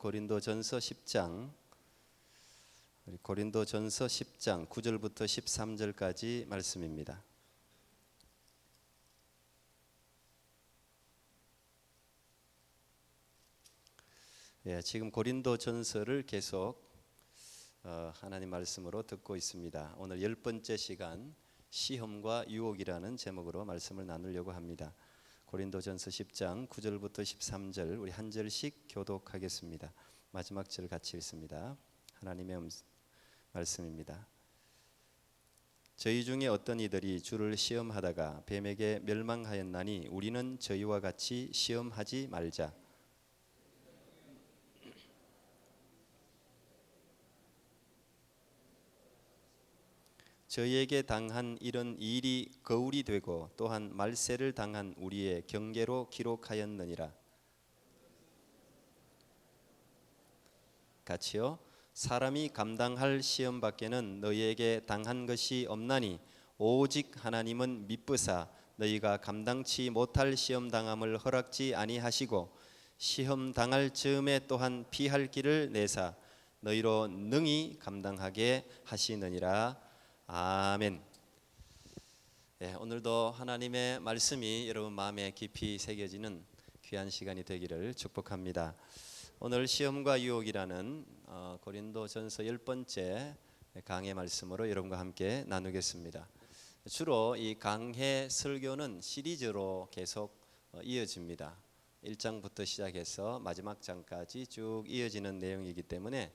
고린도전서 10장 고린도전서 10장 9절부터 13절까지 말씀입니다. 지금 고린도전서를 계속 하나님 말씀으로 듣고 있습니다. 오늘 10번째 시간 시험과 유혹이라는 제목으로 말씀을 나누려고 합니다. 고린도전서 10장 9절부터 13절 우리 한 절씩 교독하겠습니다. 마지막 절 같이 읽습니다. 하나님의 말씀입니다. 저희 중에 어떤 이들이 주를 시험하다가 뱀에게 멸망하였나니 우리는 저희와 같이 시험하지 말자. 저희에게 당한 이런 일이 거울이 되고 또한 말세를 당한 우리의 경계로 기록하였느니라. 같이요. 사람이 감당할 시험 밖에는 너희에게 당한 것이 없나니 오직 하나님은 미쁘사 너희가 감당치 못할 시험 당함을 허락지 아니하시고 시험 당할 즈음에 또한 피할 길을 내사 너희로 능히 감당하게 하시느니라. 아멘. 오늘도 하나님의 말씀이 여러분 마음에 깊이 새겨지는 귀한 시간이 되기를 축복합니다. 오늘 시험과 유혹이라는 고린도전서 10번째 강해 말씀으로 여러분과 함께 나누겠습니다. 주로 이 강해 설교는 시리즈로 계속 이어집니다. 1장부터 시작해서 마지막 장까지 쭉 이어지는 내용이기 때문에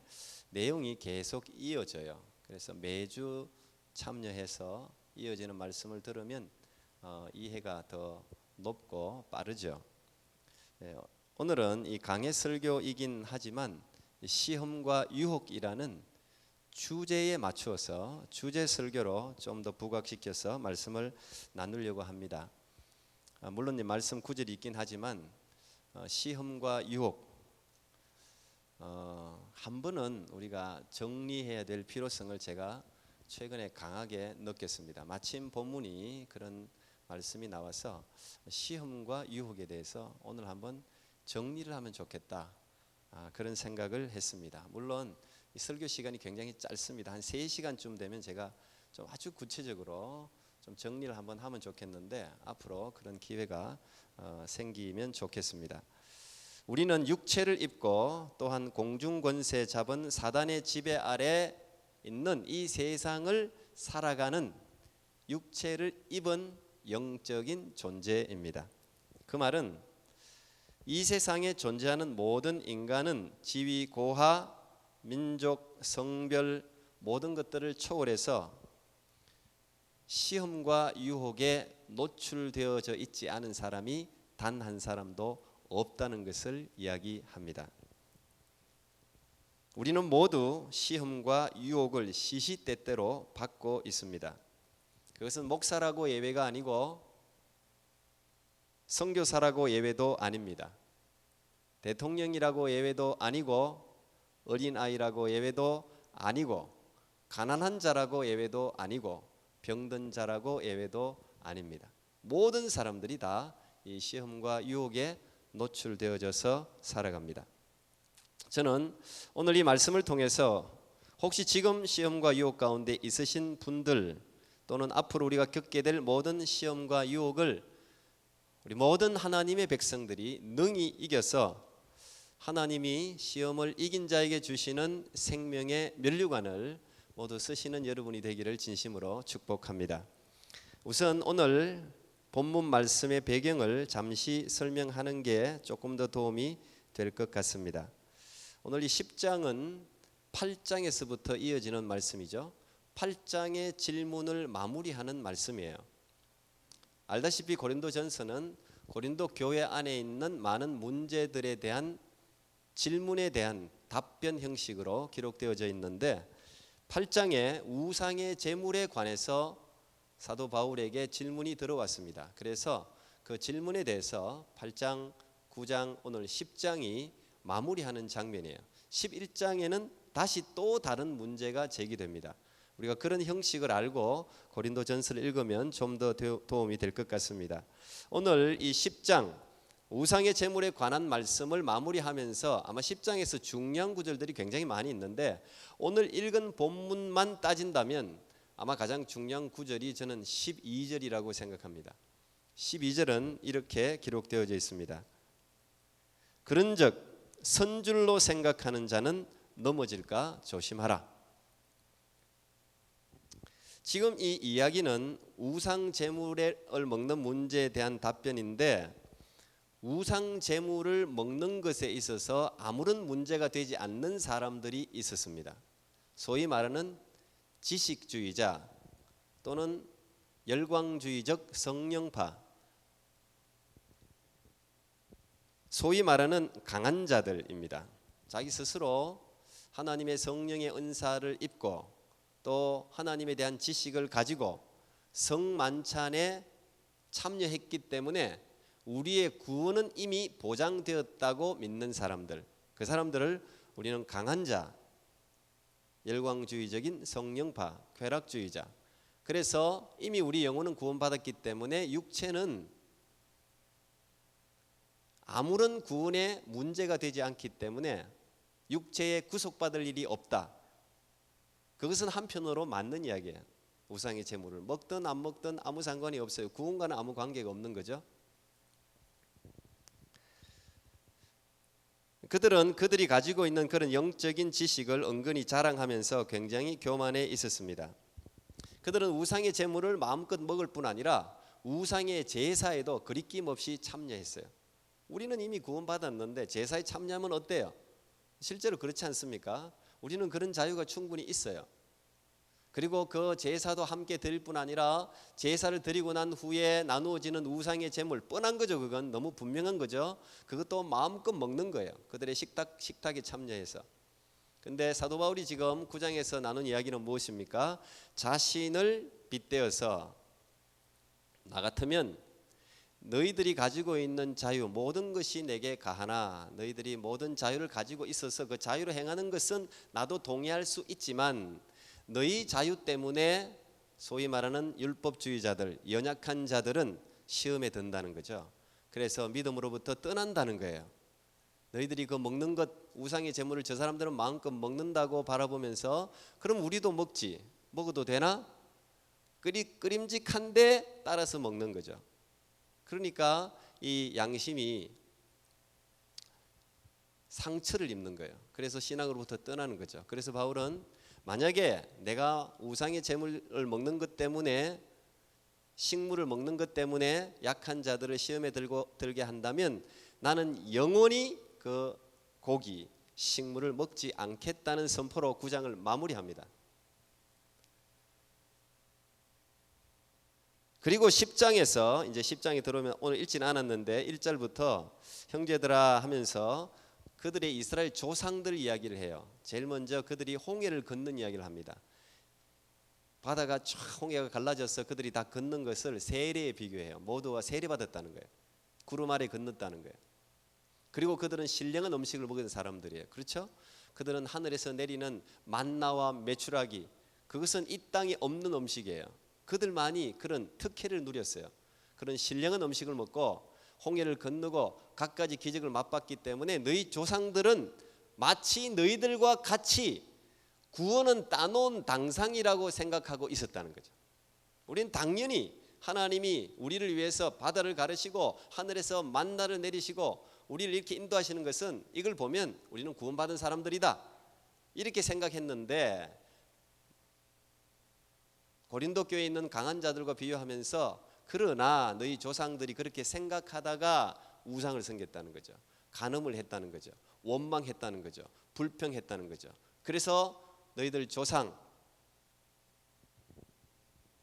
내용이 계속 이어져요. 그래서 매주 참여해서 이어지는 말씀을 들으면 이해가 더 높고 빠르죠. 오늘은 이 강해 설교이긴 하지만 시험과 유혹이라는 주제에 맞추어서 주제 설교로 좀 더 부각시켜서 말씀을 나누려고 합니다. 물론 이 말씀 구절이 있긴 하지만 시험과 유혹 한 번은 우리가 정리해야 될 필요성을 제가 최근에 강하게 느꼈습니다. 마침 본문이 그런 말씀이 나와서 시험과 유혹에 대해서 오늘 한번 정리를 하면 좋겠다, 그런 생각을 했습니다. 물론 이 설교 시간이 굉장히 짧습니다. 한 3시간쯤 되면 제가 좀 아주 구체적으로 좀 정리를 한번 하면 좋겠는데 앞으로 그런 기회가 생기면 좋겠습니다. 우리는 육체를 입고 또한 공중 권세 잡은 사단의 지배 아래 있는 이 세상을 살아가는 육체를 입은 영적인 존재입니다. 그 말은 이 세상에 존재하는 모든 인간은 지위, 고하, 민족, 성별 모든 것들을 초월해서 시험과 유혹에 노출되어져 있지 않은 사람이 단 한 사람도 없다는 것을 이야기합니다. 우리는 모두 시험과 유혹을 시시때때로 받고 있습니다. 그것은 목사라고 예외가 아니고 선교사라고 예외도 아닙니다. 대통령이라고 예외도 아니고 어린아이라고 예외도 아니고 가난한 자라고 예외도 아니고 병든 자라고 예외도 아닙니다. 모든 사람들이 다 이 시험과 유혹에 노출되어져서 살아갑니다. 저는 오늘 이 말씀을 통해서 혹시 지금 시험과 유혹 가운데 있으신 분들 또는 앞으로 우리가 겪게 될 모든 시험과 유혹을 우리 모든 하나님의 백성들이 능히 이겨서 하나님이 시험을 이긴 자에게 주시는 생명의 면류관을 모두 쓰시는 여러분이 되기를 진심으로 축복합니다. 우선 오늘 본문 말씀의 배경을 잠시 설명하는 게 조금 더 도움이 될 것 같습니다. 오늘 이 10장은 8장에서부터 이어지는 말씀이죠. 8장의 질문을 마무리하는 말씀이에요. 알다시피 고린도전서는 고린도 교회 안에 있는 많은 문제들에 대한 질문에 대한 답변 형식으로 기록되어져 있는데 8장에 우상의 제물에 관해서 사도 바울에게 질문이 들어왔습니다. 그래서 그 질문에 대해서 8장, 9장, 오늘 10장이 마무리하는 장면이에요. 11장에는 다시 또 다른 문제가 제기됩니다. 우리가 그런 형식을 알고 고린도전서를 읽으면 좀 더 도움이 될 것 같습니다. 오늘 이 10장 우상의 제물에 관한 말씀을 마무리하면서 아마 10장에서 중요한 구절들이 굉장히 많이 있는데 오늘 읽은 본문만 따진다면 아마 가장 중요한 구절이 저는 12절이라고 생각합니다. 12절은 이렇게 기록되어져 있습니다. 그런즉 선줄로 생각하는 자는 넘어질까 조심하라. 지금 이 이야기는 우상 제물을 먹는 문제에 대한 답변인데 우상 제물을 먹는 것에 있어서 아무런 문제가 되지 않는 사람들이 있었습니다. 소위 말하는 지식주의자 또는 열광주의적 성령파, 소위 말하는 강한 자들입니다. 자기 스스로 하나님의 성령의 은사를 입고 또 하나님에 대한 지식을 가지고 성만찬에 참여했기 때문에 우리의 구원은 이미 보장되었다고 믿는 사람들, 그 사람들을 우리는 강한 자, 열광주의적인 성령파, 쾌락주의자. 그래서 이미 우리 영혼은 구원받았기 때문에 육체는 아무런 구원에 문제가 되지 않기 때문에 육체에 구속받을 일이 없다. 그것은 한편으로 맞는 이야기예요. 우상의 제물을 먹든 안 먹든 아무 상관이 없어요. 구원과는 아무 관계가 없는 거죠. 그들은 그들이 가지고 있는 그런 영적인 지식을 은근히 자랑하면서 굉장히 교만해 있었습니다. 그들은 우상의 제물을 마음껏 먹을 뿐 아니라 우상의 제사에도 거리낌 없이 참여했어요. 우리는 이미 구원받았는데 제사에 참여하면 어때요? 실제로 그렇지 않습니까? 우리는 그런 자유가 충분히 있어요. 그리고 그 제사도 함께 드릴 뿐 아니라 제사를 드리고 난 후에 나누어지는 우상의 제물, 뻔한 거죠. 그건 너무 분명한 거죠. 그것도 마음껏 먹는 거예요. 그들의 식탁에 참여해서. 근데 사도 바울이 지금 9장에서 나눈 이야기는 무엇입니까? 자신을 빗대어서 나 같으면 너희들이 가지고 있는 자유 모든 것이 내게 가하나 너희들이 모든 자유를 가지고 있어서 그 자유로 행하는 것은 나도 동의할 수 있지만 너희 자유 때문에 소위 말하는 율법주의자들, 연약한 자들은 시험에 든다는 거죠. 그래서 믿음으로부터 떠난다는 거예요. 너희들이 그 먹는 것, 우상의 제물을 저 사람들은 마음껏 먹는다고 바라보면서 그럼 우리도 먹지, 먹어도 되나? 끄림직한데 따라서 먹는 거죠. 그러니까 이 양심이 상처를 입는 거예요. 그래서 신앙으로부터 떠나는 거죠. 그래서 바울은 만약에 내가 우상의 제물을 먹는 것 때문에 식물을 먹는 것 때문에 약한 자들을 시험에 들게 한다면 나는 영원히 그 고기, 식물을 먹지 않겠다는 선포로 9장을 마무리합니다. 그리고 10장에서 이제 10장에 들어오면 오늘 읽지는 않았는데 1절부터 형제들아 하면서 그들의 이스라엘 조상들 이야기를 해요. 제일 먼저 그들이 홍해를 건넌 이야기를 합니다. 바다가 쫙 홍해가 갈라져서 그들이 다 건넌 것을 세례에 비교해요. 모두가 세례받았다는 거예요. 구름 아래 건넜다는 거예요. 그리고 그들은 신령한 음식을 먹은 사람들이에요. 그렇죠? 그들은 하늘에서 내리는 만나와 메추라기, 그것은 이 땅에 없는 음식이에요. 그들만이 그런 특혜를 누렸어요. 그런 신령한 음식을 먹고 홍해를 건너고 갖가지 기적을 맛봤기 때문에 너희 조상들은 마치 너희들과 같이 구원은 따놓은 당상이라고 생각하고 있었다는 거죠. 우리는 당연히 하나님이 우리를 위해서 바다를 가르시고 하늘에서 만나를 내리시고 우리를 이렇게 인도하시는 것은 이걸 보면 우리는 구원받은 사람들이다 이렇게 생각했는데 고린도 교회에 있는 강한 자들과 비교하면서 그러나 너희 조상들이 그렇게 생각하다가 우상을 섬겼다는 거죠. 간음을 했다는 거죠. 원망했다는 거죠. 불평했다는 거죠. 그래서 너희들 조상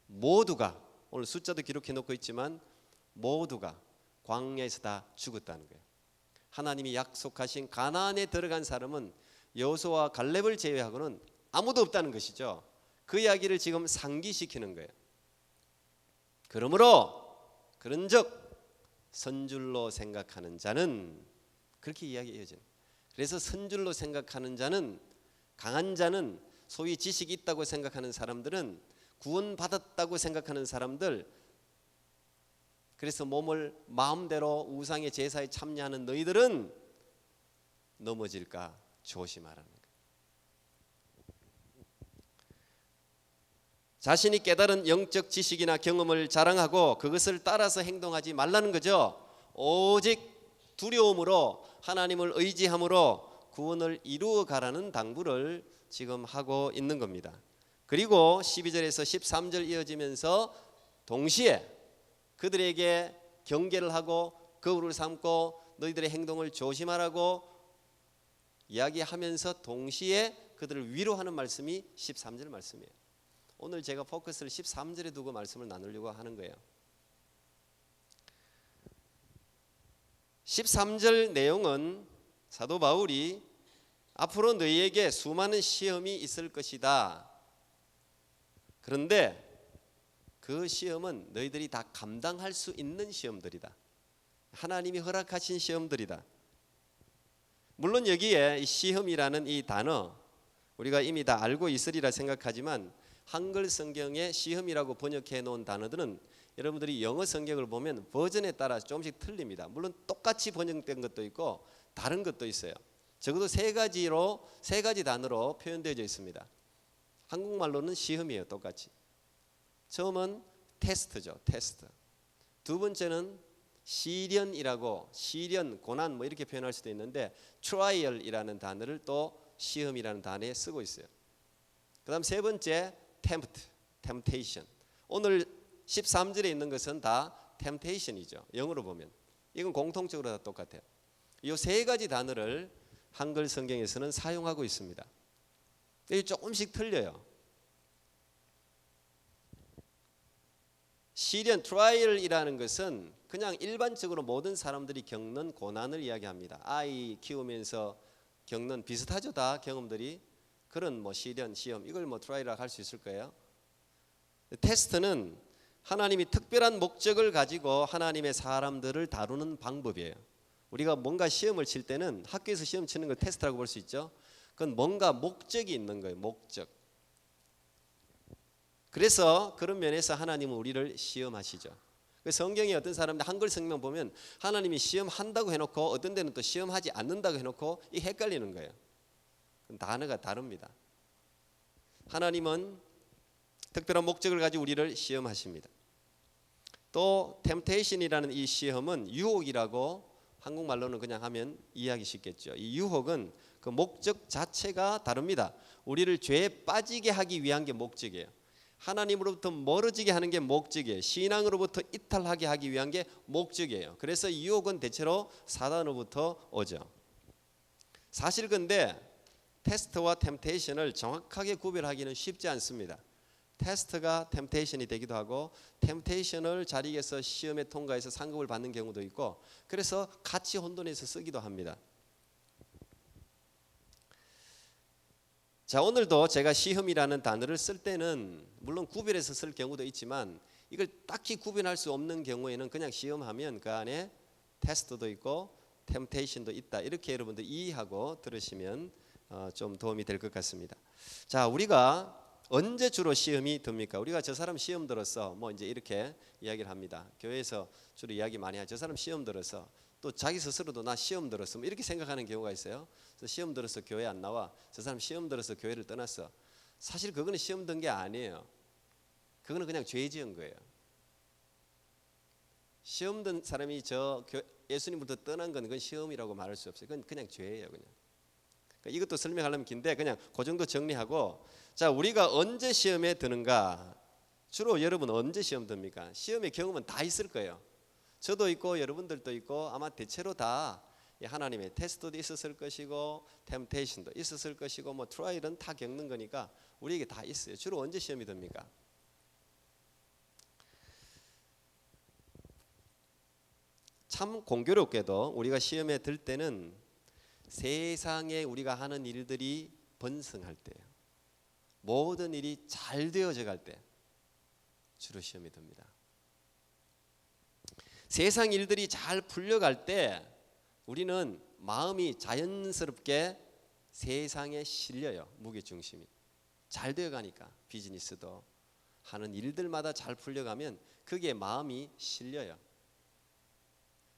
모두가 오늘 숫자도 기록해 놓고 있지만 모두가 광야에서 다 죽었다는 거예요. 하나님이 약속하신 가나안에 들어간 사람은 여호수아와 갈렙을 제외하고는 아무도 없다는 것이죠. 그 이야기를 지금 상기시키는 거예요. 그러므로 그런즉 선줄로 생각하는 자는 그렇게 이야기해요. 그래서 선줄로 생각하는 자는 강한 자는 소위 지식이 있다고 생각하는 사람들은 구원받았다고 생각하는 사람들 그래서 몸을 마음대로 우상의 제사에 참여하는 너희들은 넘어질까 조심하라는 거예요. 자신이 깨달은 영적 지식이나 경험을 자랑하고 그것을 따라서 행동하지 말라는 거죠. 오직 두려움으로 하나님을 의지함으로 구원을 이루어 가라는 당부를 지금 하고 있는 겁니다. 그리고 12절에서 13절 이어지면서 동시에 그들에게 경계를 하고 거울을 삼고 너희들의 행동을 조심하라고 이야기하면서 동시에 그들을 위로하는 말씀이 13절 말씀이에요. 오늘 제가 포커스를 13절에 두고 말씀을 나누려고 하는 거예요. 13절 내용은 사도 바울이 앞으로 너희에게 수많은 시험이 있을 것이다. 그런데 그 시험은 너희들이 다 감당할 수 있는 시험들이다. 하나님이 허락하신 시험들이다. 물론 여기에 시험이라는 이 단어 우리가 이미 다 알고 있으리라 생각하지만 한글 성경에 시험이라고 번역해 놓은 단어들은 여러분들이 영어 성경을 보면 버전에 따라 조금씩 틀립니다. 물론 똑같이 번역된 것도 있고 다른 것도 있어요. 적어도 세 가지 단어로 표현되어 있습니다. 한국말로는 시험이에요. 똑같이. 처음은 테스트죠. 테스트. 두 번째는 시련이라고 시련, 고난 뭐 이렇게 표현할 수도 있는데 트라이얼이라는 단어를 또 시험이라는 단어에 쓰고 있어요. 그 다음 세 번째 temptation. 오늘 13절에 있는 것은 다 temptation이죠. 영어로 보면. 이건 공통적으로 다 똑같아요. 이 세 가지 단어를 한글 성경에서는 사용하고 있습니다. 이게 조금씩 틀려요. 시련, 트라이얼이라는 것은 그냥 일반적으로 모든 사람들이 겪는 고난을 이야기합니다. 아이 키우면서 겪는 비슷하죠. 다 경험들이. 그런 뭐 시련, 시험 이걸 뭐 트라이라고 할 수 있을 거예요. 테스트는 하나님이 특별한 목적을 가지고 하나님의 사람들을 다루는 방법이에요. 우리가 뭔가 시험을 칠 때는 학교에서 시험 치는 걸 테스트라고 볼 수 있죠. 그건 뭔가 목적이 있는 거예요. 목적. 그래서 그런 면에서 하나님은 우리를 시험하시죠. 성경에 어떤 사람들 한글 성경 보면 하나님이 시험한다고 해놓고 어떤 데는 또 시험하지 않는다고 해놓고 이 헷갈리는 거예요. 단어가 다릅니다. 하나님은 특별한 목적을 가지고 우리를 시험하십니다. 또 temptation이라는 이 시험은 유혹이라고 한국말로는 그냥 하면 이해하기 쉽겠죠. 이 유혹은 그 목적 자체가 다릅니다. 우리를 죄에 빠지게 하기 위한 게 목적이에요. 하나님으로부터 멀어지게 하는 게 목적이에요. 신앙으로부터 이탈하게 하기 위한 게 목적이에요. 그래서 유혹은 대체로 사단으로부터 오죠. 사실 근데 테스트와 템테이션을 정확하게 구별하기는 쉽지 않습니다. 테스트가 템테이션이 되기도 하고 템테이션을 자리에서 시험에 통과해서 상급을 받는 경우도 있고 그래서 같이 혼돈해서 쓰기도 합니다. 자, 오늘도 제가 시험이라는 단어를 쓸 때는 물론 구별해서 쓸 경우도 있지만 이걸 딱히 구별할 수 없는 경우에는 그냥 시험하면 그 안에 테스트도 있고 템테이션도 있다. 이렇게 여러분들 이해하고 들으시면 좀 도움이 될 것 같습니다. 자, 우리가 언제 주로 시험이 듭니까? 우리가 저 사람 시험 들었어. 뭐 이제 이렇게 이야기를 합니다. 교회에서 주로 이야기 많이 하죠. 저 사람 시험 들었어. 또 자기 스스로도 나 시험 들었어. 뭐 이렇게 생각하는 경우가 있어요. 그래서 시험 들어서 교회 안 나와. 저 사람 시험 들어서 교회를 떠났어. 사실 그거는 시험 든 게 아니에요. 그거는 그냥 죄 지은 거예요. 시험 든 사람이 예수님부터 떠난 건 그건 시험이라고 말할 수 없어요. 그건 그냥 죄예요, 그냥. 그러니까 이것도 설명하려면 긴데 그냥 그 정도 정리하고 자, 우리가 언제 시험에 드는가? 주로 여러분 언제 시험 듭니까? 시험의 경험은 다 있을 거예요. 저도 있고 여러분들도 있고 아마 대체로 다 하나님의 테스트도 있었을 것이고 템테이션도 있었을 것이고 뭐 트라이얼은 다 겪는 거니까 우리에게 다 있어요. 주로 언제 시험이 듭니까? 참 공교롭게도 우리가 시험에 들 때는 세상에 우리가 하는 일들이 번성할 때예요. 모든 일이 잘 되어져 갈 때 주로 시험이 듭니다. 세상 일들이 잘 풀려갈 때 우리는 마음이 자연스럽게 세상에 실려요. 무게중심이 잘 되어가니까 비즈니스도 하는 일들마다 잘 풀려가면 그게 마음이 실려요.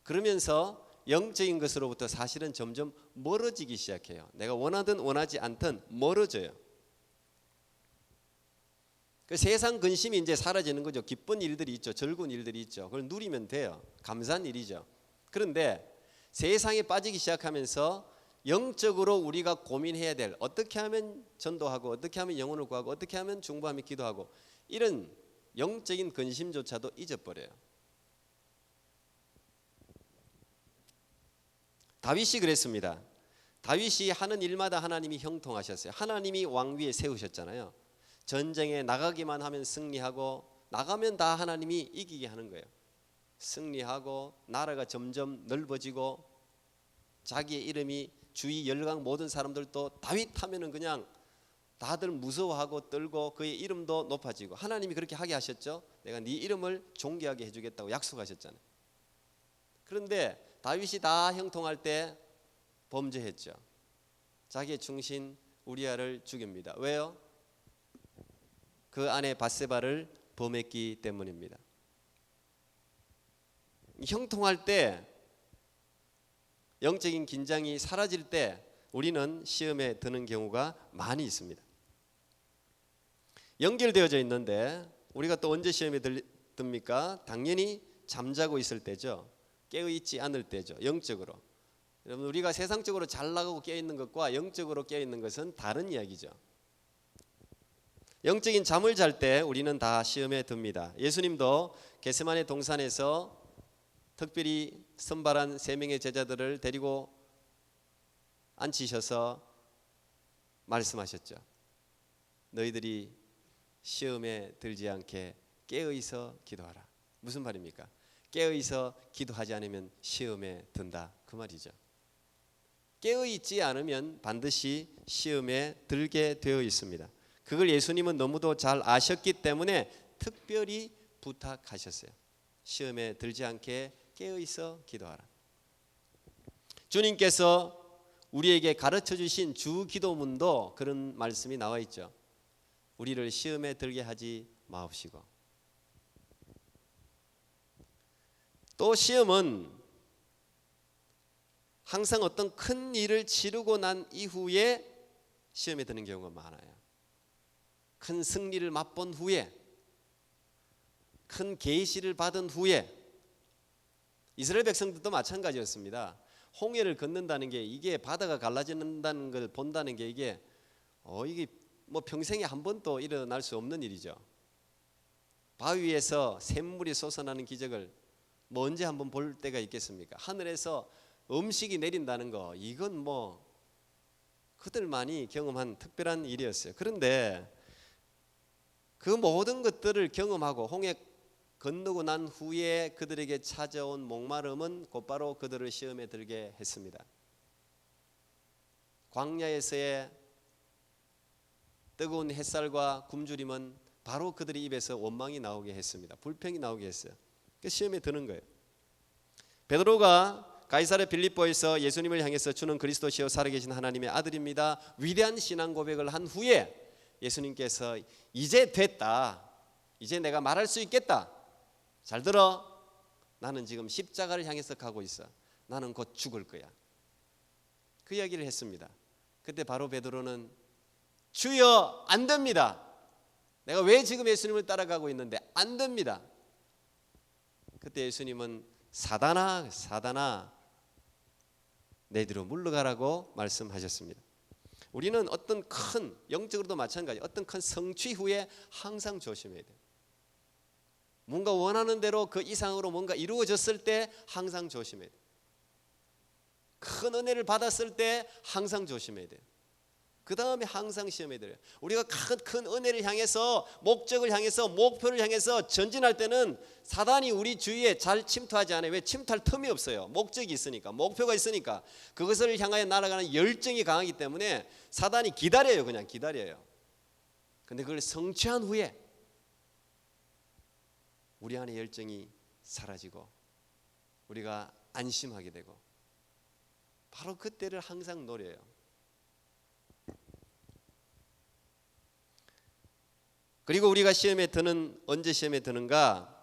그러면서 영적인 것으로부터 사실은 점점 멀어지기 시작해요. 내가 원하든 원하지 않든 멀어져요. 그 세상 근심이 이제 사라지는 거죠. 기쁜 일들이 있죠. 즐거운 일들이 있죠. 그걸 누리면 돼요. 감사한 일이죠. 그런데 세상에 빠지기 시작하면서 영적으로 우리가 고민해야 될, 어떻게 하면 전도하고, 어떻게 하면 영혼을 구하고, 어떻게 하면 중보하며 기도하고, 이런 영적인 근심조차도 잊어버려요. 다윗이 그랬습니다. 다윗이 하는 일마다 하나님이 형통하셨어요. 하나님이 왕 위에 세우셨잖아요. 전쟁에 나가기만 하면 승리하고, 나가면 다 하나님이 이기게 하는 거예요. 승리하고 나라가 점점 넓어지고, 자기의 이름이 주위 열강 모든 사람들도 다윗 하면은 그냥 다들 무서워하고 떨고 그의 이름도 높아지고, 하나님이 그렇게 하게 하셨죠. 내가 네 이름을 존귀하게 해주겠다고 약속하셨잖아요. 그런데 다윗이 다 형통할 때 범죄했죠. 자기의 충신 우리아를 죽입니다. 왜요? 그 아내 밧세바를 범했기 때문입니다. 형통할 때, 영적인 긴장이 사라질 때 우리는 시험에 드는 경우가 많이 있습니다. 연결되어져 있는데 우리가 또 언제 시험에 듭니까? 당연히 잠자고 있을 때죠. 깨어있지 않을 때죠. 영적으로. 여러분, 우리가 세상적으로 잘 나가고 깨어있는 것과 영적으로 깨어있는 것은 다른 이야기죠. 영적인 잠을 잘 때 우리는 다 시험에 듭니다. 예수님도 겟세마네 동산에서 특별히 선발한 3명의 제자들을 데리고 앉히셔서 말씀하셨죠. 너희들이 시험에 들지 않게 깨어있어 기도하라. 무슨 말입니까? 깨어있어 기도하지 않으면 시험에 든다, 그 말이죠. 깨어있지 않으면 반드시 시험에 들게 되어 있습니다. 그걸 예수님은 너무도 잘 아셨기 때문에 특별히 부탁하셨어요. 시험에 들지 않게 깨어있어 기도하라. 주님께서 우리에게 가르쳐 주신 주 기도문도 그런 말씀이 나와 있죠. 우리를 시험에 들게 하지 마옵시고. 또 시험은 항상 어떤 큰 일을 치르고 난 이후에 시험에 드는 경우가 많아요. 큰 승리를 맛본 후에, 큰 계시를 받은 후에. 이스라엘 백성들도 마찬가지였습니다. 홍해를 건넌다는 게, 이게 바다가 갈라진다는 걸 본다는 게 이게 뭐 평생에 한 번도 일어날 수 없는 일이죠. 바위에서 샘물이 솟아나는 기적을 뭐 언제 한번 볼 때가 있겠습니까? 하늘에서 음식이 내린다는 거, 이건 뭐 그들만이 경험한 특별한 일이었어요. 그런데 그 모든 것들을 경험하고 홍해 건너고 난 후에 그들에게 찾아온 목마름은 곧바로 그들을 시험에 들게 했습니다. 광야에서의 뜨거운 햇살과 굶주림은 바로 그들의 입에서 원망이 나오게 했습니다. 불평이 나오게 했어요. 그 시험에 드는 거예요. 베드로가 가이사랴 빌립보에서 예수님을 향해서 주는 그리스도시요 살아계신 하나님의 아들입니다, 위대한 신앙 고백을 한 후에 예수님께서 이제 됐다, 이제 내가 말할 수 있겠다, 잘 들어, 나는 지금 십자가를 향해서 가고 있어, 나는 곧 죽을 거야, 그 이야기를 했습니다. 그때 바로 베드로는 주여 안 됩니다, 내가 왜 지금 예수님을 따라가고 있는데 안 됩니다. 그때 예수님은 사단아 사단아 내 뒤로 물러가라고 말씀하셨습니다. 우리는 어떤 큰, 영적으로도 마찬가지, 어떤 큰 성취 후에 항상 조심해야 돼요. 뭔가 원하는 대로 그 이상으로 뭔가 이루어졌을 때 항상 조심해야 돼요. 큰 은혜를 받았을 때 항상 조심해야 돼요. 그 다음에 항상 시험에 들어요. 우리가 큰 은혜를 향해서, 목적을 향해서, 목표를 향해서 전진할 때는 사단이 우리 주위에 잘 침투하지 않아요. 왜? 침투할 틈이 없어요. 목적이 있으니까, 목표가 있으니까. 그것을 향하여 날아가는 열정이 강하기 때문에 사단이 기다려요. 그냥 기다려요. 근데 그걸 성취한 후에 우리 안에 열정이 사라지고 우리가 안심하게 되고, 바로 그때를 항상 노려요. 그리고 우리가 시험에 드는, 언제 시험에 드는가?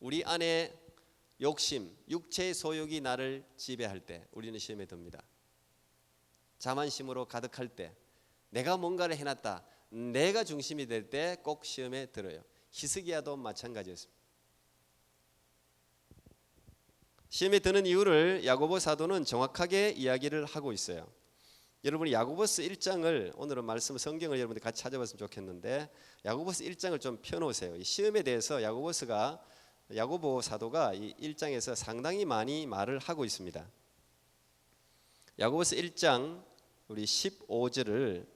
우리 안에 욕심, 육체의 소욕이 나를 지배할 때 우리는 시험에 듭니다. 자만심으로 가득할 때, 내가 뭔가를 해놨다, 내가 중심이 될 때 꼭 시험에 들어요. 히스기야도 마찬가지였습니다. 시험에 드는 이유를 야고보 사도는 정확하게 이야기를 하고 있어요. 여러분이 야고보서 1장을 오늘은 말씀 성경을 여러분들 같이 찾아봤으면 좋겠는데, 야고보서 1장을 좀 펴놓으세요. 이 시험에 대해서 야고보 사도가 이 1장에서 상당히 많이 말을 하고 있습니다. 야고보서 1장 우리 15절을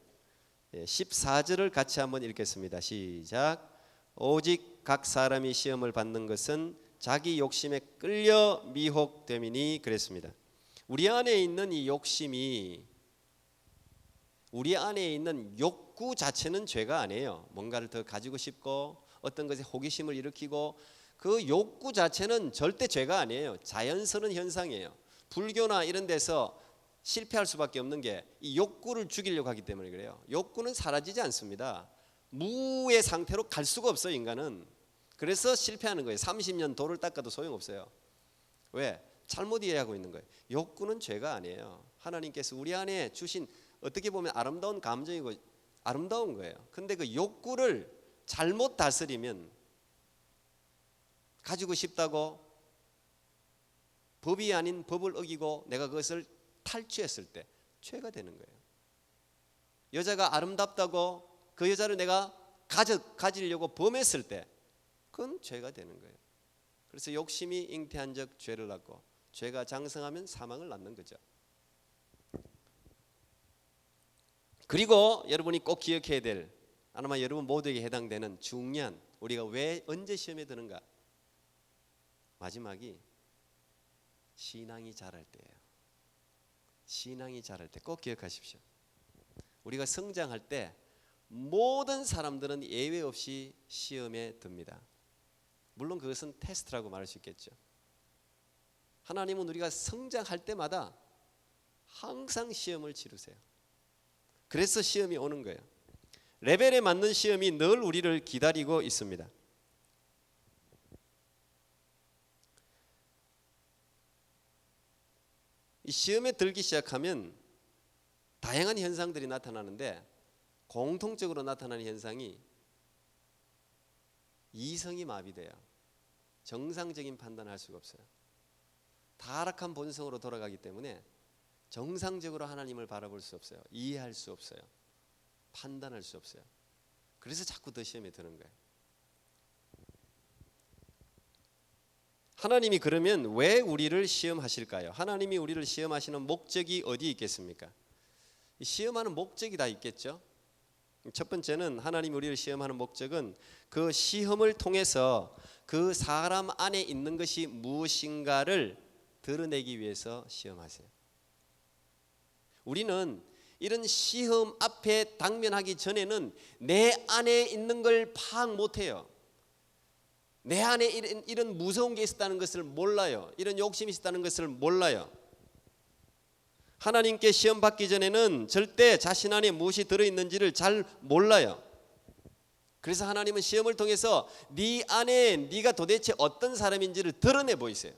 14절을 같이 한번 읽겠습니다. 시작. 오직 각 사람이 시험을 받는 것은 자기 욕심에 끌려 미혹됨이니 그랬습니다. 우리 안에 있는 이 욕심이, 우리 안에 있는 욕구 자체는 죄가 아니에요. 뭔가를 더 가지고 싶고 어떤 것에 호기심을 일으키고, 그 욕구 자체는 절대 죄가 아니에요. 자연스러운 현상이에요. 불교나 이런 데서 실패할 수밖에 없는 게 이 욕구를 죽이려고 하기 때문에 그래요. 욕구는 사라지지 않습니다. 무의 상태로 갈 수가 없어요, 인간은. 그래서 실패하는 거예요. 30년 돌을 닦아도 소용없어요. 왜? 잘못 이해하고 있는 거예요. 욕구는 죄가 아니에요. 하나님께서 우리 안에 주신 어떻게 보면 아름다운 감정이고 아름다운 거예요. 근데 그 욕구를 잘못 다스리면, 가지고 싶다고 법이 아닌 법을 어기고 내가 그것을 탈취했을 때 죄가 되는 거예요. 여자가 아름답다고 그 여자를 내가 가지려고 범했을 때 그건 죄가 되는 거예요. 그래서 욕심이 잉태한 적 죄를 낳고, 죄가 장성하면 사망을 낳는 거죠. 그리고 여러분이 꼭 기억해야 될, 아마 여러분 모두에게 해당되는 중요한, 우리가 왜 언제 시험에 드는가, 마지막이 신앙이 자랄 때예요. 신앙이 자랄 때 꼭 기억하십시오. 우리가 성장할 때 모든 사람들은 예외 없이 시험에 듭니다. 물론 그것은 테스트라고 말할 수 있겠죠. 하나님은 우리가 성장할 때마다 항상 시험을 치르세요. 그래서 시험이 오는 거예요. 레벨에 맞는 시험이 늘 우리를 기다리고 있습니다. 이 시험에 들기 시작하면 다양한 현상들이 나타나는데, 공통적으로 나타나는 현상이 이성이 마비돼요. 정상적인 판단을 할 수가 없어요. 타락한 본성으로 돌아가기 때문에 정상적으로 하나님을 바라볼 수 없어요. 이해할 수 없어요. 판단할 수 없어요. 그래서 자꾸 더 시험에 드는 거예요. 하나님이 그러면 왜 우리를 시험하실까요? 하나님이 우리를 시험하시는 목적이 어디 있겠습니까? 시험하는 목적이 다 있겠죠. 첫 번째는 하나님이 우리를 시험하는 목적은 그 시험을 통해서 그 사람 안에 있는 것이 무엇인가를 드러내기 위해서 시험하세요. 우리는 이런 시험 앞에 당면하기 전에는 내 안에 있는 걸 파악 못해요. 내 안에 이런 무서운 게 있었다는 것을 몰라요. 이런 욕심이 있었다는 것을 몰라요. 하나님께 시험 받기 전에는 절대 자신 안에 무엇이 들어있는지를 잘 몰라요. 그래서 하나님은 시험을 통해서 네 안에 네가 도대체 어떤 사람인지를 드러내 보이세요.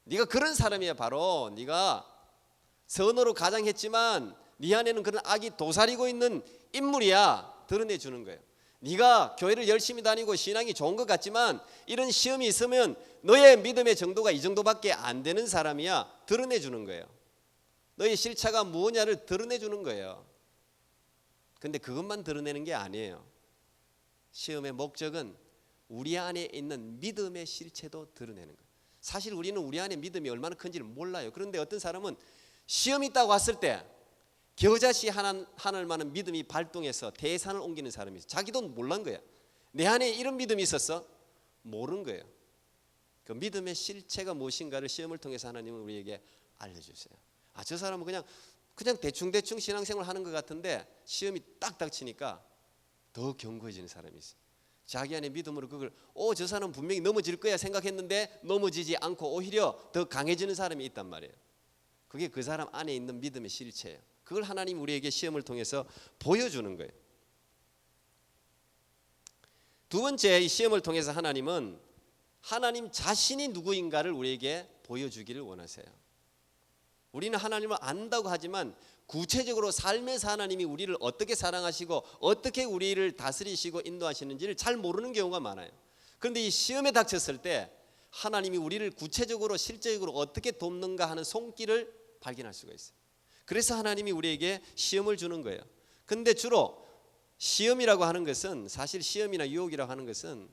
네가 그런 사람이야. 바로 네가 선으로 가장했지만 네 안에는 그런 악이 도사리고 있는 인물이야. 드러내 주는 거예요. 네가 교회를 열심히 다니고 신앙이 좋은 것 같지만 이런 시험이 있으면 너의 믿음의 정도가 이 정도밖에 안 되는 사람이야. 드러내 주는 거예요. 너의 실체가 무엇냐를 드러내 주는 거예요. 근데 그것만 드러내는 게 아니에요. 시험의 목적은 우리 안에 있는 믿음의 실체도 드러내는 거예요. 사실 우리는 우리 안에 믿음이 얼마나 큰지를 몰라요. 그런데 어떤 사람은 시험이 있다고 왔을 때 겨자씨 하나만은 믿음이 발동해서 대산을 옮기는 사람이 있어요. 자기도 몰란 거야. 내 안에 이런 믿음이 있었어? 모른 거예요. 그 믿음의 실체가 무엇인가를 시험을 통해서 하나님은 우리에게 알려주세요. 저 사람은 그냥 대충 신앙생활 하는 것 같은데 시험이 딱 닥치니까 더 견고해지는 사람이 있어요. 자기 안에 믿음으로 그걸 저 사람은 분명히 넘어질 거야 생각했는데 넘어지지 않고 오히려 더 강해지는 사람이 있단 말이에요. 그게 그 사람 안에 있는 믿음의 실체예요. 그걸 하나님 우리에게 시험을 통해서 보여주는 거예요. 두 번째, 이 시험을 통해서 하나님은 하나님 자신이 누구인가를 우리에게 보여주기를 원하세요. 우리는 하나님을 안다고 하지만 구체적으로 삶에서 하나님이 우리를 어떻게 사랑하시고 어떻게 우리를 다스리시고 인도하시는지를 잘 모르는 경우가 많아요. 그런데 이 시험에 닥쳤을 때 하나님이 우리를 구체적으로 실제적으로 어떻게 돕는가 하는 손길을 발견할 수가 있어요. 그래서 하나님이 우리에게 시험을 주는 거예요. 근데 주로 시험이라고 하는 것은, 사실 시험이나 유혹이라고 하는 것은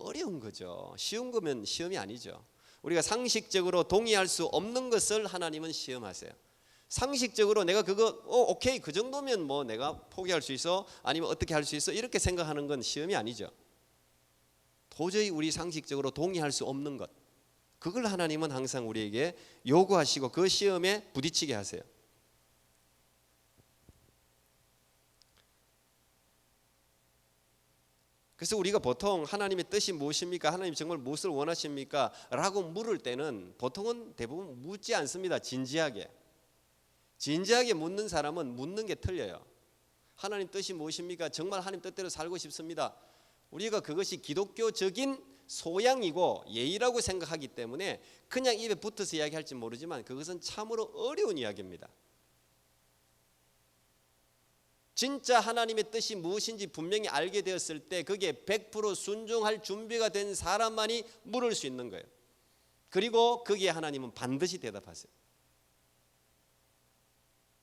어려운 거죠. 쉬운 거면 시험이 아니죠. 우리가 상식적으로 동의할 수 없는 것을 하나님은 시험하세요. 상식적으로 내가 그거 오케이 그 정도면 뭐 내가 포기할 수 있어, 아니면 어떻게 할 수 있어, 이렇게 생각하는 건 시험이 아니죠. 도저히 우리 상식적으로 동의할 수 없는 것, 그걸 하나님은 항상 우리에게 요구하시고 그 시험에 부딪히게 하세요. 그래서 우리가 보통 하나님의 뜻이 무엇입니까? 하나님 정말 무엇을 원하십니까? 라고 물을 때는 보통은 대부분 묻지 않습니다. 진지하게 묻는 사람은 묻는 게 틀려요. 하나님 뜻이 무엇입니까? 정말 하나님 뜻대로 살고 싶습니다. 우리가 그것이 기독교적인 소양이고 예의라고 생각하기 때문에 그냥 입에 붙어서 이야기할지 모르지만 그것은 참으로 어려운 이야기입니다. 진짜 하나님의 뜻이 무엇인지 분명히 알게 되었을 때 그게 100% 순종할 준비가 된 사람만이 물을 수 있는 거예요. 그리고 거기에 하나님은 반드시 대답하세요.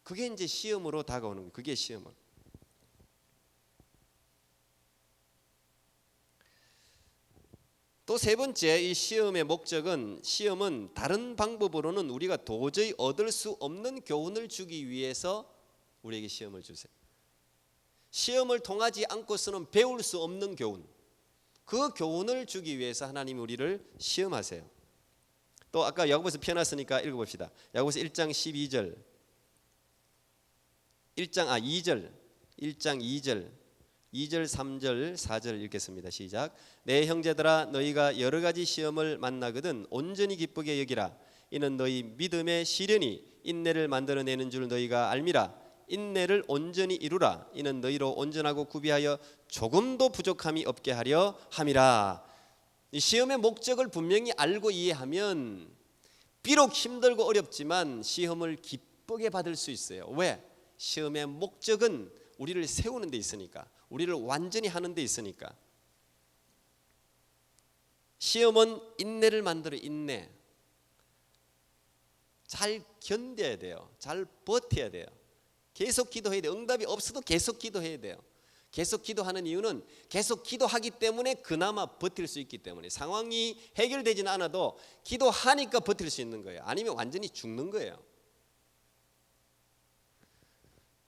그게 이제 시험으로 다가오는 거예요. 그게 시험은. 또 세 번째, 이 시험의 목적은, 시험은 다른 방법으로는 우리가 도저히 얻을 수 없는 교훈을 주기 위해서 우리에게 시험을 주세요. 시험을 통하지 않고서는 배울 수 없는 교훈, 그 교훈을 주기 위해서 하나님이 우리를 시험하세요. 또 아까 야고보서 펴놨으니까 읽어봅시다. 야고보서 1장 12절, 2절 2절 3절 4절 읽겠습니다. 시작. 내 형제들아, 너희가 여러 가지 시험을 만나거든 온전히 기쁘게 여기라. 이는 너희 믿음의 시련이 인내를 만들어내는 줄 너희가 알미라. 인내를 온전히 이루라. 이는 너희로 온전하고 구비하여 조금도 부족함이 없게 하려 함이라. 이 시험의 목적을 분명히 알고 이해하면 비록 힘들고 어렵지만 시험을 기쁘게 받을 수 있어요. 왜? 시험의 목적은 우리를 세우는 데 있으니까, 우리를 완전히 하는 데 있으니까. 시험은 인내를 만들어. 인내. 잘 견뎌야 돼요. 잘 버텨야 돼요. 계속 기도해야 돼요. 응답이 없어도 계속 기도해야 돼요. 계속 기도하는 이유는 계속 기도하기 때문에 그나마 버틸 수 있기 때문에, 상황이 해결되지는 않아도 기도하니까 버틸 수 있는 거예요. 아니면 완전히 죽는 거예요.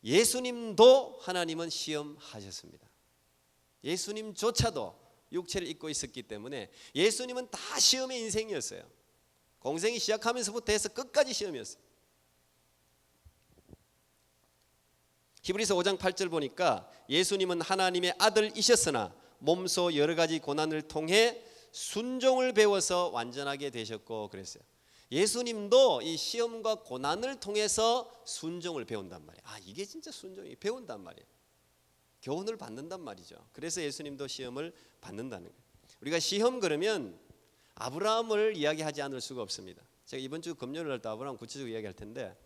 예수님도 하나님은 시험하셨습니다. 예수님조차도 육체를 입고 있었기 때문에 예수님은 다 시험의 인생이었어요. 공생이 시작하면서부터 해서 끝까지 시험이었어요. 히브리서 5장 8절 보니까 예수님은 하나님의 아들이셨으나 몸소 여러 가지 고난을 통해 순종을 배워서 완전하게 되셨고 그랬어요. 예수님도 이 시험과 고난을 통해서 순종을 배운단 말이에요. 이게 진짜 순종이 배운단 말이에요. 교훈을 받는단 말이죠. 그래서 예수님도 시험을 받는다는 거예요. 우리가 시험 그러면 아브라함을 이야기하지 않을 수가 없습니다. 제가 이번 주 금요일 날 또 아브라함 구체적으로 이야기할 텐데,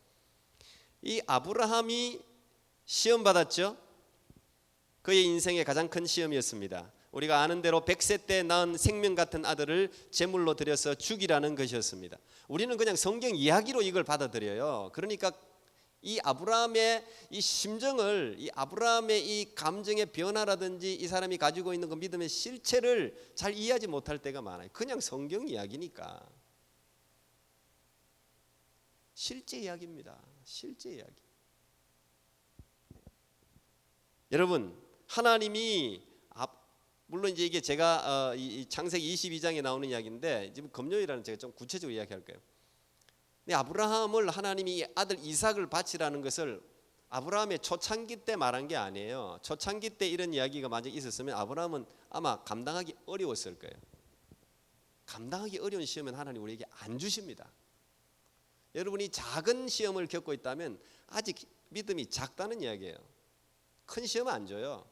이 아브라함이 시험 받았죠. 그의 인생의 가장 큰 시험이었습니다. 우리가 아는 대로 100세 때 낳은 생명 같은 아들을 제물로 드려서 죽이라는 것이었습니다. 우리는 그냥 성경 이야기로 이걸 받아들여요. 그러니까 이 아브라함의 이 심정을, 이 아브라함의 이 감정의 변화라든지 이 사람이 가지고 있는 그 믿음의 실체를 잘 이해하지 못할 때가 많아요. 그냥 성경 이야기니까. 실제 이야기입니다. 실제 이야기. 여러분, 하나님이, 물론 이제 이게 제가 이 창세기 22장에 나오는 이야기인데 지금 금요일에는 제가 좀 구체적으로 이야기할 거예요. 근데 아브라함을 하나님이 아들 이삭을 바치라는 것을 아브라함의 초창기 때 말한 게 아니에요. 초창기 때 이런 이야기가 만약 있었으면 아브라함은 아마 감당하기 어려웠을 거예요. 감당하기 어려운 시험은 하나님 우리에게 안 주십니다. 여러분이 작은 시험을 겪고 있다면 아직 믿음이 작다는 이야기예요. 큰 시험은 안 줘요.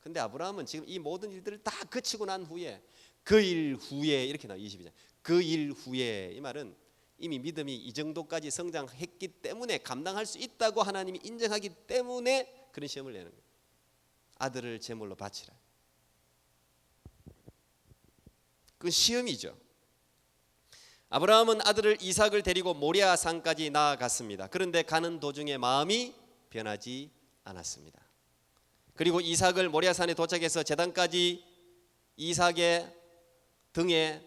근데 아브라함은 지금 이 모든 일들을 다 거치고 난 후에 그 일 후에 이렇게 나와요. 22장. 그 일 후에, 이 말은 이미 믿음이 이 정도까지 성장했기 때문에 감당할 수 있다고 하나님이 인정하기 때문에 그런 시험을 내는 거예요. 아들을 제물로 바치라. 그건 시험이죠. 아브라함은 아들을 이삭을 데리고 모리아 산까지 나아갔습니다. 그런데 가는 도중에 마음이 변하지 않았습니다. 그리고 이삭을 모리아 산에 도착해서 제단까지 이삭의 등에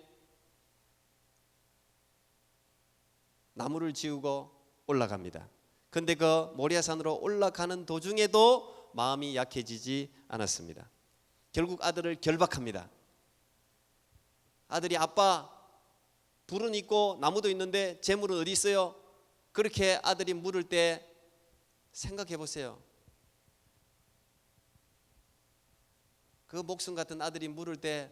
나무를 지우고 올라갑니다. 그런데 그 모리아 산으로 올라가는 도중에도 마음이 약해지지 않았습니다. 결국 아들을 결박합니다. 아들이 아빠, 불은 있고 나무도 있는데 재물은 어디 있어요? 그렇게 아들이 물을 때 생각해 보세요. 그 목숨 같은 아들이 물을 때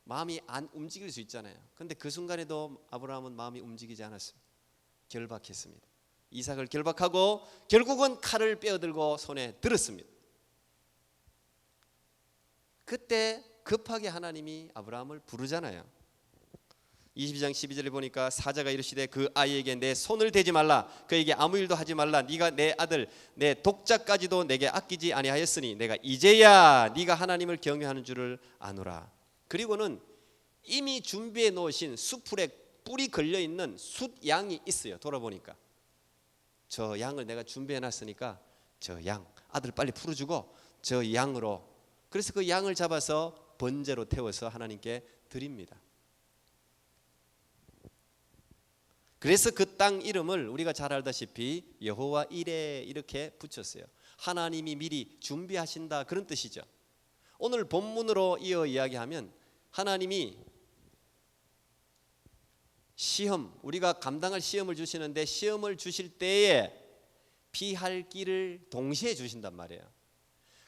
마음이 안 움직일 수 있잖아요. 그런데 그 순간에도 아브라함은 마음이 움직이지 않았습니다. 결박했습니다. 이삭을 결박하고 결국은 칼을 빼어들고 손에 들었습니다. 그때 급하게 하나님이 아브라함을 부르잖아요. 22장 12절에 보니까 사자가 이르시되 그 아이에게 내 손을 대지 말라, 그에게 아무 일도 하지 말라. 네가 내 아들 내 독자까지도 내게 아끼지 아니하였으니 내가 이제야 네가 하나님을 경외하는 줄을 아노라. 그리고는 이미 준비해 놓으신 수풀에 뿔이 걸려 있는 숫양이 있어요. 돌아보니까 저 양을 내가 준비해 놨으니까 저 양 아들 빨리 풀어주고 저 양으로, 그래서 그 양을 잡아서 번제로 태워서 하나님께 드립니다. 그래서 그 땅 이름을 우리가 잘 알다시피 여호와 이레 이렇게 붙였어요. 하나님이 미리 준비하신다, 그런 뜻이죠. 오늘 본문으로 이어 이야기하면 하나님이 시험, 우리가 감당할 시험을 주시는데 시험을 주실 때에 피할 길을 동시에 주신단 말이에요.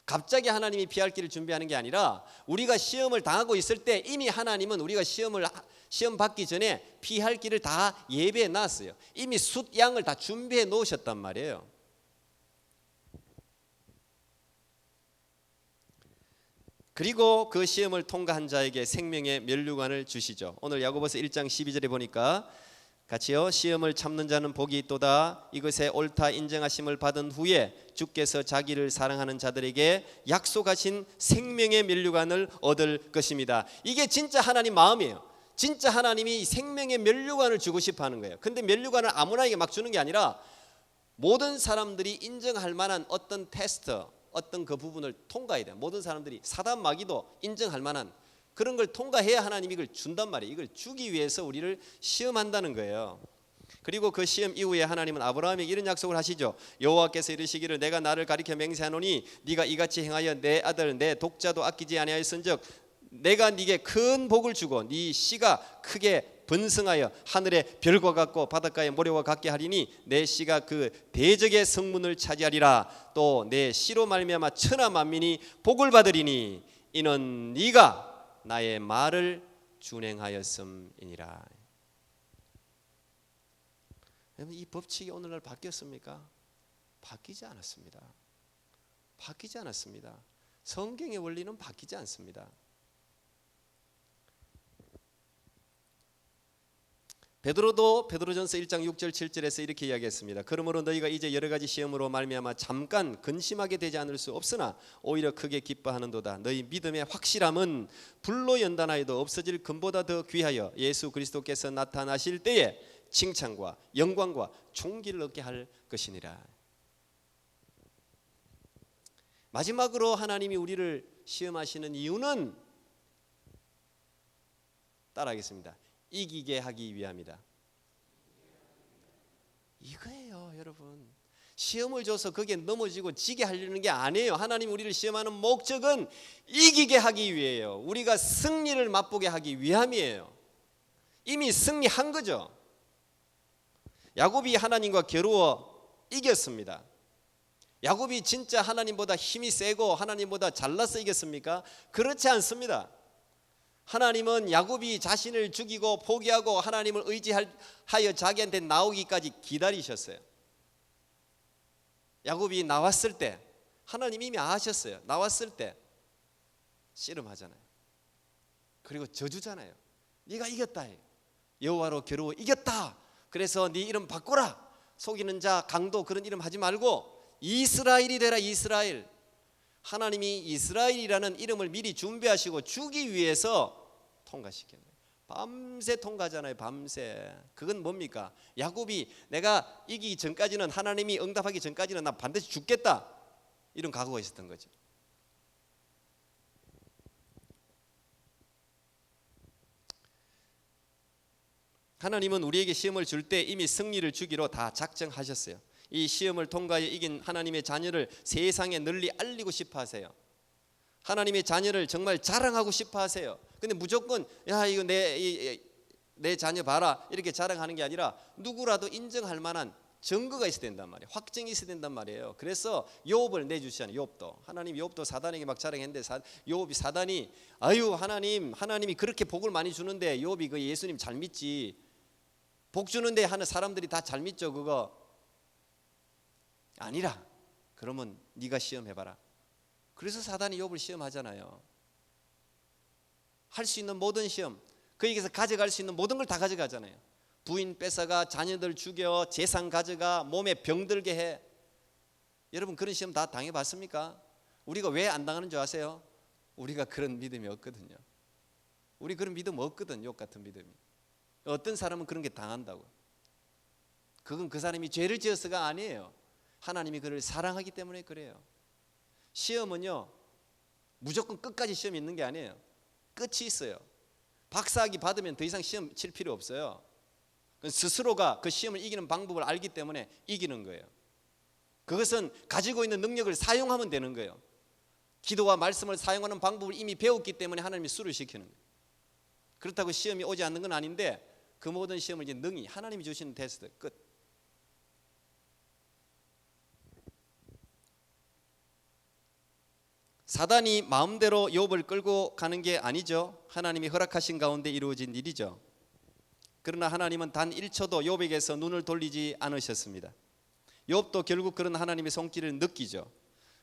갑자기 하나님이 피할 길을 준비하는 게 아니라 우리가 시험을 당하고 있을 때 이미 하나님은 우리가 시험 받기 전에 피할 길을 다 예배해 놨어요. 이미 숫양을 다 준비해 놓으셨단 말이에요. 그리고 그 시험을 통과한 자에게 생명의 면류관을 주시죠. 오늘 야고보서 1장 12절에 보니까 같이요. 시험을 참는 자는 복이 있도다. 이것에 옳다 인정하심을 받은 후에 주께서 자기를 사랑하는 자들에게 약속하신 생명의 면류관을 얻을 것입니다. 이게 진짜 하나님 마음이에요. 진짜 하나님이 생명의 면류관을 주고 싶어 하는 거예요. 근데 면류관을 아무나에게 막 주는 게 아니라 모든 사람들이 인정할 만한 어떤 테스트, 어떤 그 부분을 통과해야 돼요. 모든 사람들이 사단 마귀도 인정할 만한 그런 걸 통과해야 하나님이 이걸 준단 말이에요. 이걸 주기 위해서 우리를 시험한다는 거예요. 그리고 그 시험 이후에 하나님은 아브라함에게 이런 약속을 하시죠. 여호와께서 이르시기를 내가 나를 가리켜 맹세하노니 네가 이같이 행하여 내 아들 내 독자도 아끼지 아니하였은즉 내가 네게 큰 복을 주고 네 씨가 크게 번성하여 하늘의 별과 같고 바닷가의 모래와 같게 하리니 내 씨가 그 대적의 성문을 차지하리라. 또 내 씨로 말미암아 천하 만민이 복을 받으리니 이는 네가 나의 말을 준행하였음이니라. 여러분, 이 법칙이 오늘날 바뀌었습니까? 바뀌지 않았습니다. 바뀌지 않았습니다. 성경의 원리는 바뀌지 않습니다. 베드로도 베드로전서 1장 6절 7절에서 이렇게 이야기했습니다. 그러므로 너희가 이제 여러 가지 시험으로 말미암아 잠깐 근심하게 되지 않을 수 없으나 오히려 크게 기뻐하는도다. 너희 믿음의 확실함은 불로 연단하여도 없어질 금보다 더 귀하여 예수 그리스도께서 나타나실 때에 칭찬과 영광과 존귀를 얻게 할 것이니라. 마지막으로 하나님이 우리를 시험하시는 이유는 따라하겠습니다. 이기게 하기 위함이다. 이거예요, 여러분. 시험을 줘서 거기에 넘어지고 지게 하려는 게 아니에요. 하나님 우리를 시험하는 목적은 이기게 하기 위해요. 우리가 승리를 맛보게 하기 위함이에요. 이미 승리한 거죠. 야곱이 하나님과 겨루어 이겼습니다. 야곱이 진짜 하나님보다 힘이 세고 하나님보다 잘나서 이겼습니까? 그렇지 않습니다. 하나님은 야곱이 자신을 죽이고 포기하고 하나님을 의지하여 자기한테 나오기까지 기다리셨어요. 야곱이 나왔을 때 하나님 이미 아셨어요. 나왔을 때 씨름하잖아요. 그리고 저주잖아요. 네가 이겼다. 여호와로 겨루어 이겼다. 그래서 네 이름 바꿔라. 속이는 자, 강도 그런 이름 하지 말고 이스라엘이 되라. 이스라엘. 하나님이 이스라엘이라는 이름을 미리 준비하시고 주기 위해서 통과시키는 거예요. 밤새 통과하잖아요. 밤새. 그건 뭡니까? 야곱이 내가 이기기 전까지는, 하나님이 응답하기 전까지는 나 반드시 죽겠다, 이런 각오가 있었던 거죠. 하나님은 우리에게 시험을 줄 때 이미 승리를 주기로 다 작정하셨어요. 이 시험을 통과해 이긴 하나님의 자녀를 세상에 널리 알리고 싶어 하세요. 하나님의 자녀를 정말 자랑하고 싶어 하세요. 근데 무조건 야 이거 내 자녀 봐라 이렇게 자랑하는 게 아니라 누구라도 인정할 만한 증거가 있어야 된단 말이에요. 확증이 있어야 된단 말이에요. 그래서 욥을 내주시잖아요. 욥도. 하나님 욥도 사단에게 막 자랑했는데 욥이 사단이 아유 하나님이 그렇게 복을 많이 주는데 욥이 그 예수님 잘 믿지, 복 주는데 하는 사람들이 다 잘 믿죠. 그거 아니라 그러면 네가 시험해봐라. 그래서 사단이 욥을 시험하잖아요. 할 수 있는 모든 시험, 그에게서 가져갈 수 있는 모든 걸 다 가져가잖아요. 부인 뺏어가, 자녀들 죽여, 재산 가져가, 몸에 병들게 해. 여러분 그런 시험 다 당해봤습니까? 우리가 왜 안 당하는 줄 아세요? 우리가 그런 믿음이 없거든요. 우리 그런 믿음 없거든. 욥 같은 믿음이. 어떤 사람은 그런 게 당한다고. 그건 그 사람이 죄를 지어서가 아니에요. 하나님이 그를 사랑하기 때문에 그래요. 시험은요 무조건 끝까지 시험이 있는 게 아니에요. 끝이 있어요. 박사학위 받으면 더 이상 시험 칠 필요 없어요. 스스로가 그 시험을 이기는 방법을 알기 때문에 이기는 거예요. 그것은 가지고 있는 능력을 사용하면 되는 거예요. 기도와 말씀을 사용하는 방법을 이미 배웠기 때문에 하나님이 수를 시키는 거예요. 그렇다고 시험이 오지 않는 건 아닌데 그 모든 시험을 이제 능히 하나님이 주시는 테스트 끝. 사단이 마음대로 욥을 끌고 가는 게 아니죠. 하나님이 허락하신 가운데 이루어진 일이죠. 그러나 하나님은 단 1초도 욥에게서 눈을 돌리지 않으셨습니다. 욥도 결국 그런 하나님의 손길을 느끼죠.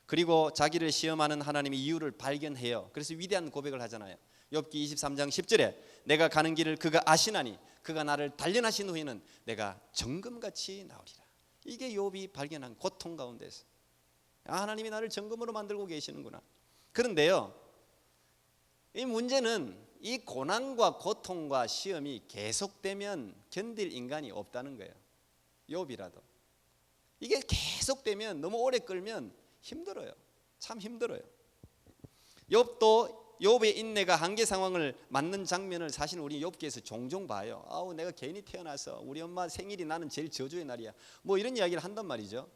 그리고 자기를 시험하는 하나님의 이유를 발견해요. 그래서 위대한 고백을 하잖아요. 욥기 23장 10절에 내가 가는 길을 그가 아시나니 그가 나를 단련하신 후에는 내가 정금같이 나오리라. 이게 욥이 발견한 고통 가운데서 하나님이 나를 정금으로 만들고 계시는구나. 그런데요, 이 문제는 이 고난과 고통과 시험이 계속되면 견딜 인간이 없다는 거예요. 욥이라도 이게 계속되면, 너무 오래 끌면 힘들어요. 참 힘들어요. 욥도 욥의 인내가 한계 상황을 맞는 장면을 사실 우리 욥기에서 종종 봐요. 아우 내가 괜히 태어나서 우리 엄마 생일이 나는 제일 저주의 날이야. 뭐 이런 이야기를 한단 말이죠.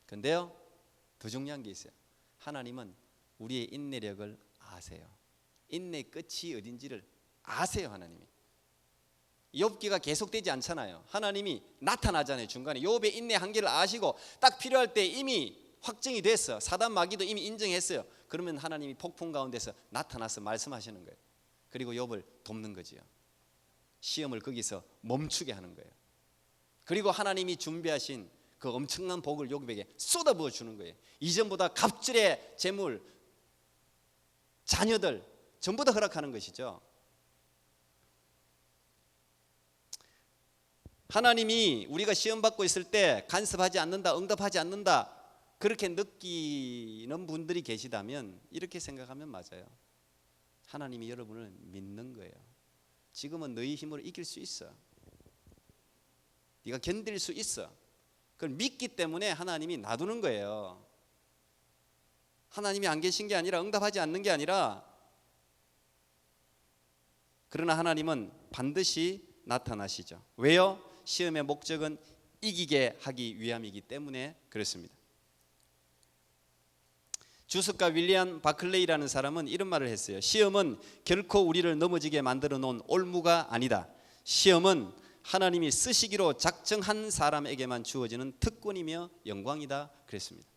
근데요 더 중요한 게 있어요. 하나님은 우리의 인내력을 아세요. 인내 끝이 어딘지를 아세요. 하나님이. 욥기가 계속되지 않잖아요. 하나님이 나타나잖아요. 중간에 욥의 인내 한계를 아시고 딱 필요할 때 이미 확정이 됐어. 사단 마귀도 이미 인정했어요. 그러면 하나님이 폭풍 가운데서 나타나서 말씀하시는 거예요. 그리고 욥을 돕는 거지요. 시험을 거기서 멈추게 하는 거예요. 그리고 하나님이 준비하신 그 엄청난 복을 욥에게 쏟아부어 주는 거예요. 이전보다 갑절의 재물, 자녀들 전부 다 허락하는 것이죠. 하나님이 우리가 시험 받고 있을 때 간섭하지 않는다, 응답하지 않는다 그렇게 느끼는 분들이 계시다면 이렇게 생각하면 맞아요. 하나님이 여러분을 믿는 거예요. 지금은 너희 힘으로 이길 수 있어. 네가 견딜 수 있어. 그걸 믿기 때문에 하나님이 놔두는 거예요. 하나님이 안 계신 게 아니라, 응답하지 않는 게 아니라, 그러나 하나님은 반드시 나타나시죠. 왜요? 시험의 목적은 이기게 하기 위함이기 때문에 그렇습니다. 주석가 윌리엄 바클레이라는 사람은 이런 말을 했어요. 시험은 결코 우리를 넘어지게 만들어 놓은 올무가 아니다. 시험은 하나님이 쓰시기로 작정한 사람에게만 주어지는 특권이며 영광이다 그랬습니다.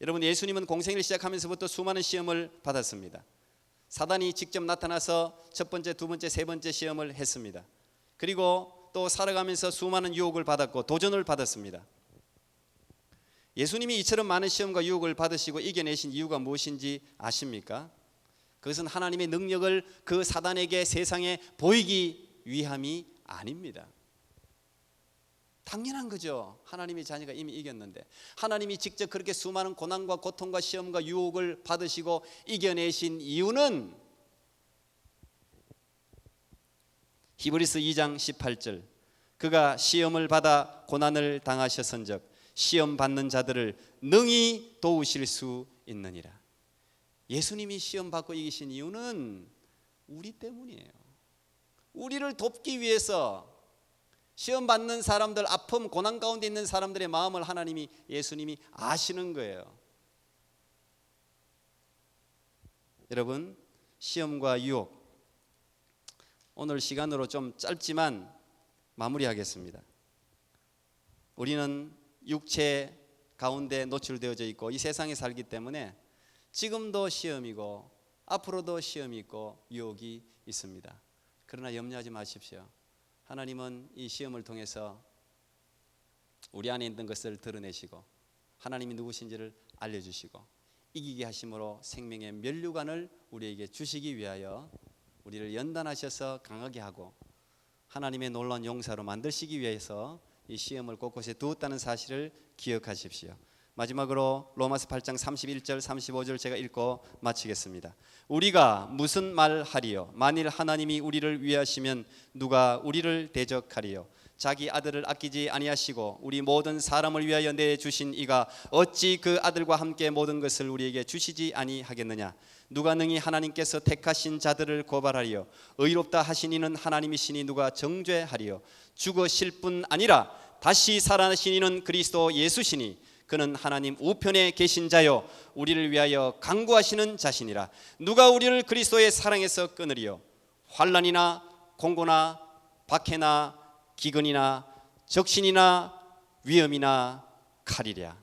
여러분, 예수님은 공생을 시작하면서부터 수많은 시험을 받았습니다. 사단이 직접 나타나서 첫 번째, 두 번째, 세 번째 시험을 했습니다. 그리고 또 살아가면서 수많은 유혹을 받았고 도전을 받았습니다. 예수님이 이처럼 많은 시험과 유혹을 받으시고 이겨내신 이유가 무엇인지 아십니까? 그것은 하나님의 능력을 그 사단에게 세상에 보이기 위함이 아닙니다. 당연한 거죠. 하나님의 자녀가 이미 이겼는데, 하나님이 직접 그렇게 수많은 고난과 고통과 시험과 유혹을 받으시고 이겨내신 이유는 히브리서 2장 18절, 그가 시험을 받아 고난을 당하셨은즉 시험 받는 자들을 능히 도우실 수 있느니라. 예수님이 시험 받고 이기신 이유는 우리 때문이에요. 우리를 돕기 위해서 시험 받는 사람들, 아픔, 고난 가운데 있는 사람들의 마음을 하나님이, 예수님이 아시는 거예요. 여러분, 시험과 유혹, 오늘 시간으로 좀 짧지만 마무리하겠습니다. 우리는 육체 가운데 노출되어져 있고 이 세상에 살기 때문에 지금도 시험이고 앞으로도 시험이 있고 유혹이 있습니다. 그러나 염려하지 마십시오. 하나님은 이 시험을 통해서 우리 안에 있는 것을 드러내시고 하나님이 누구신지를 알려주시고 이기게 하심으로 생명의 면류관을 우리에게 주시기 위하여 우리를 연단하셔서 강하게 하고 하나님의 놀라운 용사로 만드시기 위해서 이 시험을 곳곳에 두었다는 사실을 기억하십시오. 마지막으로 로마서 8장 31절 35절 제가 읽고 마치겠습니다. 우리가 무슨 말하리요? 만일 하나님이 우리를 위하시면 누가 우리를 대적하리요? 자기 아들을 아끼지 아니하시고 우리 모든 사람을 위하여 내주신 이가 어찌 그 아들과 함께 모든 것을 우리에게 주시지 아니하겠느냐? 누가 능히 하나님께서 택하신 자들을 고발하리요? 의롭다 하신 이는 하나님이시니 누가 정죄하리요? 죽으실 뿐 아니라 다시 살아나신 이는 그리스도 예수시니 그는 하나님 우편에 계신 자요 우리를 위하여 간구하시는 자시니라. 누가 우리를 그리스도의 사랑에서 끊으리요? 환난이나 공고나 박해나 기근이나 적신이나 위험이나 칼이랴.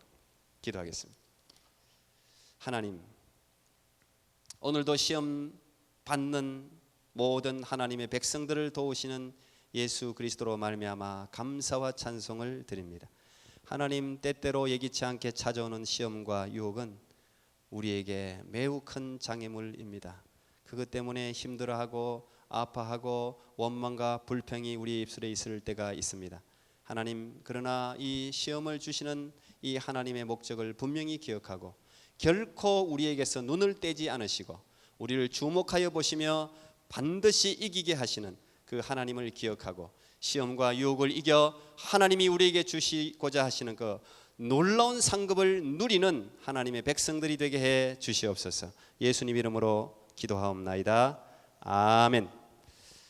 기도하겠습니다. 하나님, 오늘도 시험 받는 모든 하나님의 백성들을 도우시는 예수 그리스도로 말미암아 감사와 찬송을 드립니다. 하나님, 때때로 예기치 않게 찾아오는 시험과 유혹은 우리에게 매우 큰 장애물입니다. 그것 때문에 힘들어하고 아파하고 원망과 불평이 우리 입술에 있을 때가 있습니다. 하나님, 그러나 이 시험을 주시는 이 하나님의 목적을 분명히 기억하고 결코 우리에게서 눈을 떼지 않으시고 우리를 주목하여 보시며 반드시 이기게 하시는 그 하나님을 기억하고 시험과 유혹을 이겨 하나님이 우리에게 주시고자 하시는 그 놀라운 상급을 누리는 하나님의 백성들이 되게 해 주시옵소서. 예수님 이름으로 기도하옵나이다. 아멘.